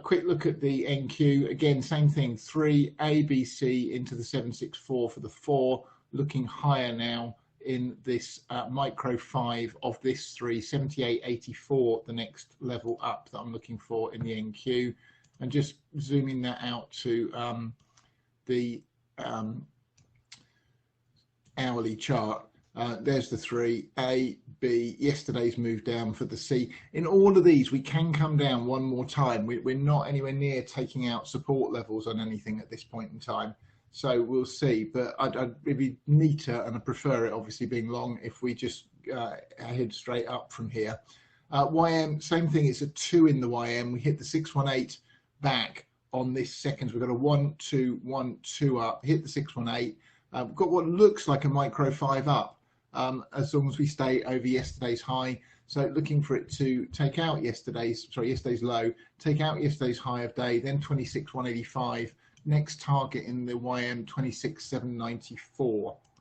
Quick look at the NQ. Again, same thing, 3 ABC into the 764 for the 4, looking higher now in this micro 5 of this 3, 78.84, the next level up that I'm looking for in the NQ. And just zooming that out to the hourly chart. There's the 3, A, B, yesterday's move down for the C. In all of these, we can come down one more time. We're not anywhere near taking out support levels on anything at this point in time. So we'll see, but it'd be neater, and I prefer it obviously being long, if we just head straight up from here. YM, same thing, it's a 2 in the YM. We hit the 618 back on this second. We've got a 1, 2, 1, 2 up, hit the 618. We've got what looks like a micro 5 up, as long as we stay over yesterday's high. So looking for it to take out yesterday's low, take out yesterday's high of day, then 26,185. Next target in the YM, 26,794.